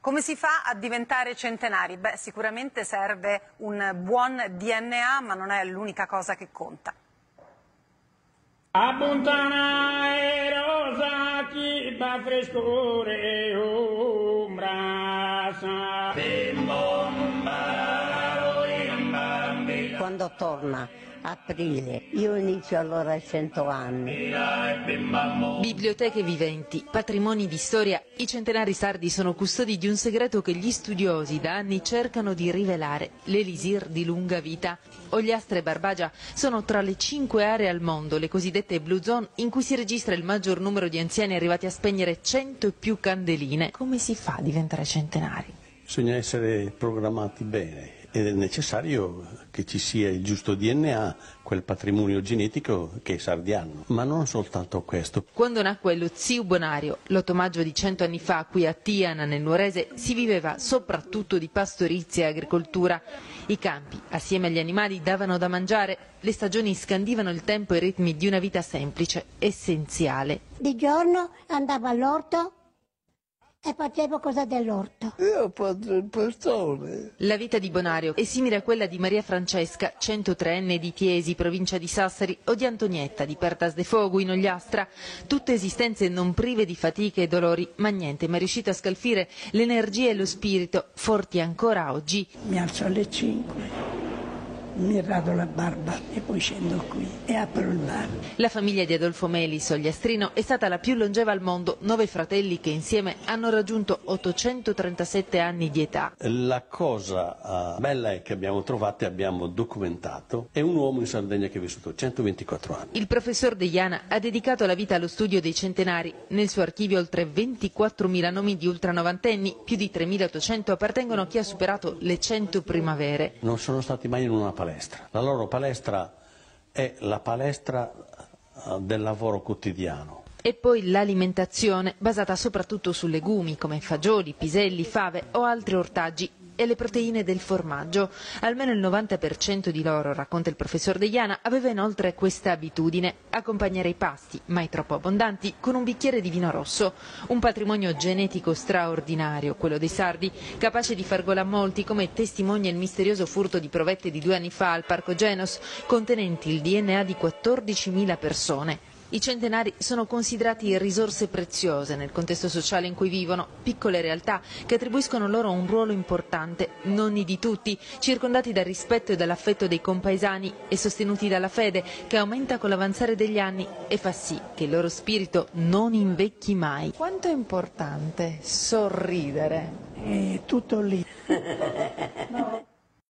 Come si fa a diventare centenari? Beh, sicuramente serve un buon DNA, ma non è l'unica cosa che conta. Abbontana e rosa, chi va frescore e ombrasa. Quando torna aprile, io inizio allora ai 100 anni. Biblioteche viventi, patrimoni di storia, i centenari sardi sono custodi di un segreto che gli studiosi da anni cercano di rivelare, l'elisir di lunga vita. Ogliastra e Barbagia sono tra le 5 aree al mondo, le cosiddette Blue Zone, in cui si registra il maggior numero di anziani arrivati a spegnere 100 e più candeline. Come si fa a diventare centenari? Bisogna essere programmati bene ed è necessario che ci sia il giusto DNA, quel patrimonio genetico che i sardi hanno, ma non soltanto questo. Quando nacque lo Ziu Bonario, l'8 maggio di 100 anni fa, qui a Tiana, nel Nuorese, si viveva soprattutto di pastorizia e agricoltura. I campi, assieme agli animali, davano da mangiare, le stagioni scandivano il tempo e i ritmi di una vita semplice, essenziale. Di giorno andavo all'orto e facevo cosa dell'orto. Io ho fatto il pastore. La vita di Bonario è simile a quella di Maria Francesca, 103enne di Tiesi, provincia di Sassari, o di Antonietta di Pertas de Fogu in Ogliastra. Tutte esistenze non prive di fatiche e dolori, ma niente mai riuscito a scalfire l'energia e lo spirito, forti ancora oggi. Mi alzo alle 5. Mi rado la barba e poi scendo qui e apro il bar. La famiglia di Adolfo Melis, ogliastrino, è stata la più longeva al mondo, 9 fratelli che insieme hanno raggiunto 837 anni di età. La cosa bella è che abbiamo trovato e abbiamo documentato è un uomo in Sardegna che ha vissuto 124 anni. Il professor De Iana ha dedicato la vita allo studio dei centenari. Nel suo archivio oltre 24.000 nomi di ultranovantenni, più di 3.800 appartengono a chi ha superato le 100 primavere. Non sono stati mai in una palestra. La loro palestra è la palestra del lavoro quotidiano. E poi l'alimentazione, basata soprattutto su legumi come fagioli, piselli, fave o altri ortaggi, e le proteine del formaggio. Almeno il 90% di loro, racconta il professor De Iana, aveva inoltre questa abitudine: accompagnare i pasti, mai troppo abbondanti, con un bicchiere di vino rosso. Un patrimonio genetico straordinario, quello dei sardi, capace di far gola a molti, come testimonia il misterioso furto di provette di 2 anni fa al Parco Genos, contenenti il DNA di 14.000 persone. I centenari sono considerati risorse preziose nel contesto sociale in cui vivono, piccole realtà che attribuiscono loro un ruolo importante, nonni di tutti, circondati dal rispetto e dall'affetto dei compaesani e sostenuti dalla fede, che aumenta con l'avanzare degli anni e fa sì che il loro spirito non invecchi mai. Quanto è importante sorridere? È tutto lì. No.